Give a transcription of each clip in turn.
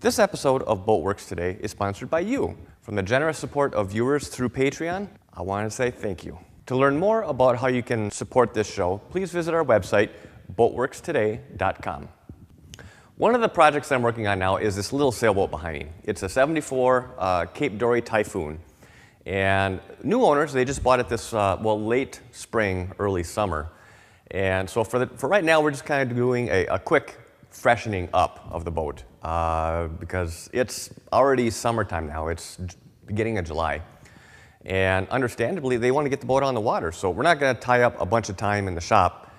This episode of Boatworks Today is sponsored by you. From the generous support of viewers through Patreon, I want to say thank you. To learn more about how you can support this show, please visit our website, boatworkstoday.com. One of the projects I'm working on now is this little sailboat behind me. It's a 74 Cape Dory Typhoon. And new owners, they just bought it this, late spring, early summer. And so for right now, we're just kind of doing a quick freshening up of the boat because it's already summertime now. It's beginning of July. And understandably, they want to get the boat on the water. So we're not going to tie up a bunch of time in the shop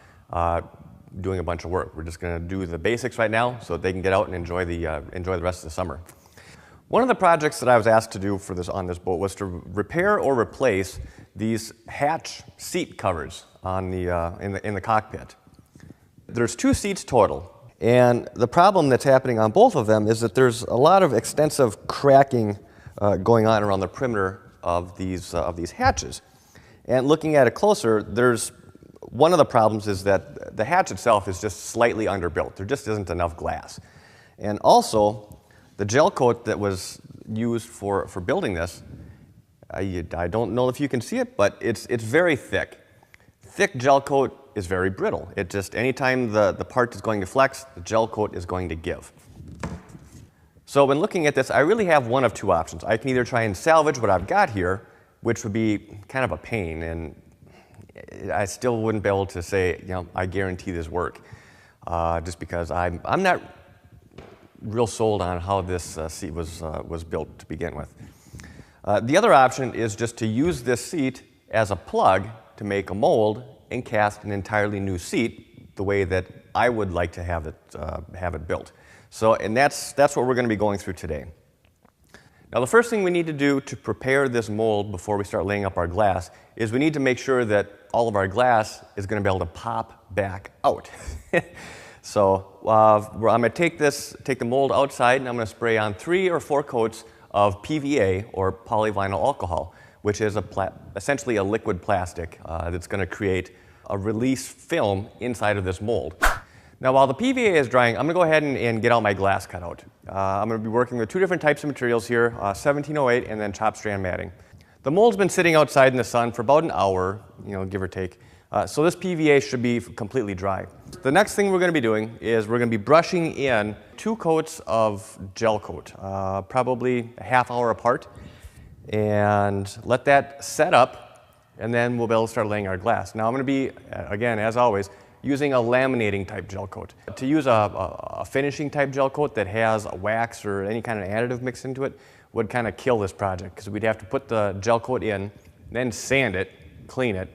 doing a bunch of work. We're just going to do the basics right now so that they can get out and enjoy the rest of the summer. One of the projects that I was asked to do on this boat was to repair or replace these hatch seat covers on in the cockpit. There's 2 seats total, and the problem that's happening on both of them is that there's a lot of extensive cracking going on around the perimeter of these hatches. And looking at it closer, one of the problems is that the hatch itself is just slightly underbuilt. There just isn't enough glass. And also, the gel coat that was used for building this, I don't know if you can see it, but it's very thick. Thick gel coat is very brittle. It just, anytime the part is going to flex, the gel coat is going to give. So when looking at this, I really have one of 2 options. I can either try and salvage what I've got here, which would be kind of a pain, and I still wouldn't be able to say, I guarantee this work, just because I'm not real sold on how this seat was built to begin with. The other option is just to use this seat as a plug to make a mold and cast an entirely new seat the way that I would like to have it built. So, and that's what we're going to be going through today. Now, the first thing we need to do to prepare this mold before we start laying up our glass is we need to make sure that all of our glass is going to be able to pop back out. So I'm going to take the mold outside, and I'm going to spray on 3 or 4 coats of PVA, or polyvinyl alcohol, which is essentially a liquid plastic that's going to create a release film inside of this mold. Now, while the PVA is drying, I'm going to go ahead and get all my glass cut out. I'm going to be working with 2 different types of materials here, 1708 and then chopped strand matting. The mold's been sitting outside in the sun for about an hour, give or take. So this PVA should be completely dry. The next thing we're going to be doing is we're going to be brushing in 2 coats of gel coat, probably a half hour apart, and let that set up, and then we'll be able to start laying our glass. Now I'm going to be, again, as always, using a laminating type gel coat. To use a finishing type gel coat that has a wax or any kind of additive mixed into it would kind of kill this project, because we'd have to put the gel coat in, then sand it, clean it,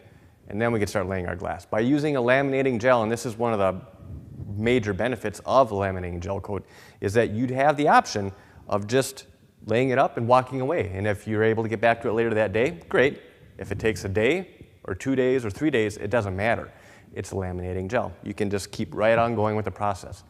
and then we can start laying our glass. By using a laminating gel, and this is one of the major benefits of laminating gel coat, is that you'd have the option of just laying it up and walking away. And if you're able to get back to it later that day, great. If it takes a day or 2 days or 3 days, it doesn't matter. It's a laminating gel. You can just keep right on going with the process.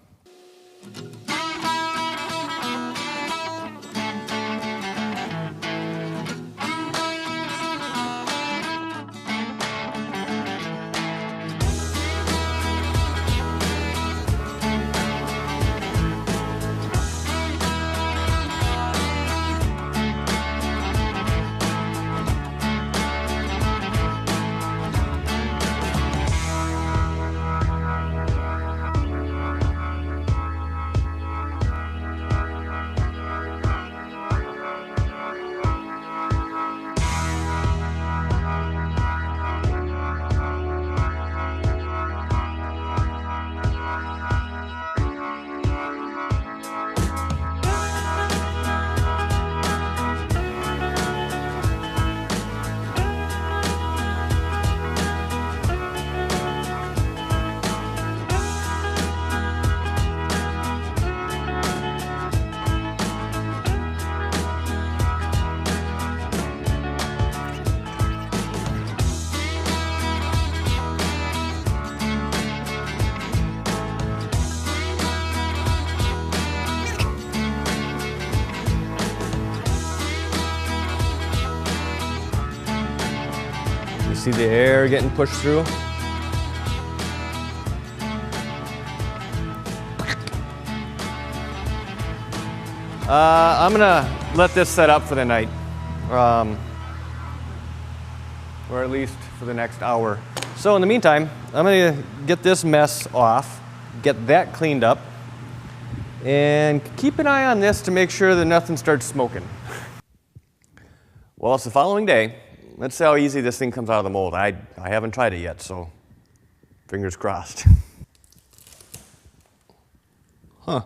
See the air getting pushed through? I'm gonna let this set up for the night, or at least for the next hour. So in the meantime, I'm gonna get this mess off, get that cleaned up, and keep an eye on this to make sure that nothing starts smoking. Well, it's the following day. Let's see how easy this thing comes out of the mold. I haven't tried it yet, so fingers crossed. Huh.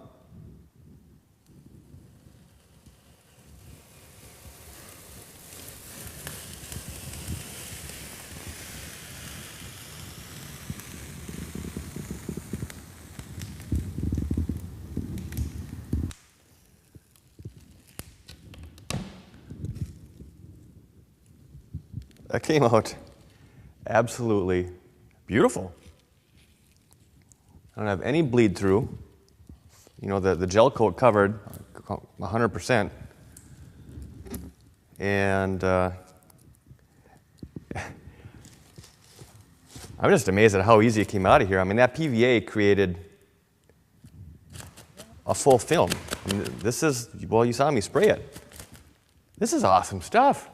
That came out absolutely beautiful. I don't have any bleed through. You know, the gel coat covered 100%. And I'm just amazed at how easy it came out of here. I mean, that PVA created a full film. I mean, this is, well, you saw me spray it. This is awesome stuff.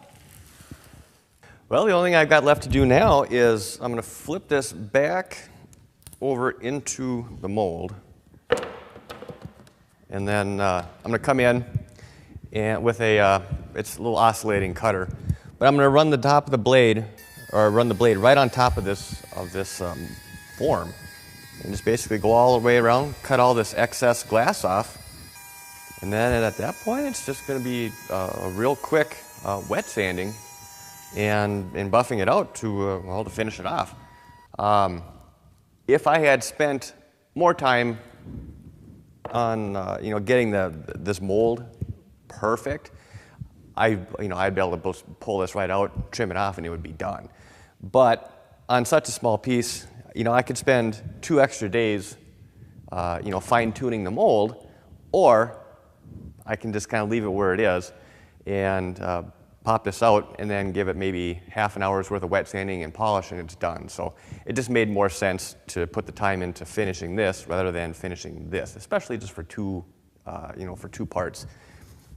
Well, the only thing I've got left to do now is I'm going to flip this back over into the mold. And then I'm going to come in and with it's a little oscillating cutter. But I'm going to run the top of the blade, or run the blade right on top of this form. And just basically go all the way around, cut all this excess glass off. And then at that point, it's just going to be a real quick wet sanding and buffing it out to, well, to finish it off. If I had spent more time on you know, getting this mold perfect, I'd be able to pull this right out, trim it off, and it would be done. But on such a small piece, you know, I could spend 2 extra days, you know, fine-tuning the mold, or I can just kind of leave it where it is and pop this out and then give it maybe half an hour's worth of wet sanding and polish, and it's done. So it just made more sense to put the time into finishing this rather than finishing this, especially just for two parts.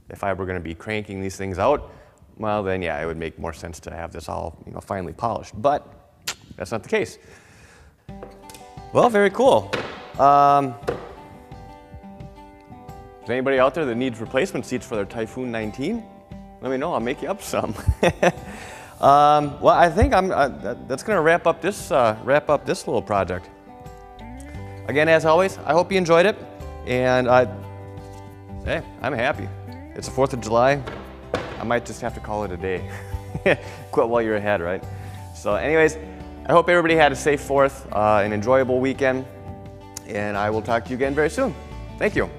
If I were going to be cranking these things out, well then yeah, it would make more sense to have this all, you know, finely polished. But that's not the case. Well, very cool. Is anybody out there that needs replacement seats for their Typhoon 19? Let me know, I'll make you up some. Well, I think that's going to wrap up this little project. Again, as always, I hope you enjoyed it, and hey, I'm happy. It's the 4th of July. I might just have to call it a day. Quit while you're ahead, right? So anyways, I hope everybody had a safe 4th, an enjoyable weekend, and I will talk to you again very soon. Thank you.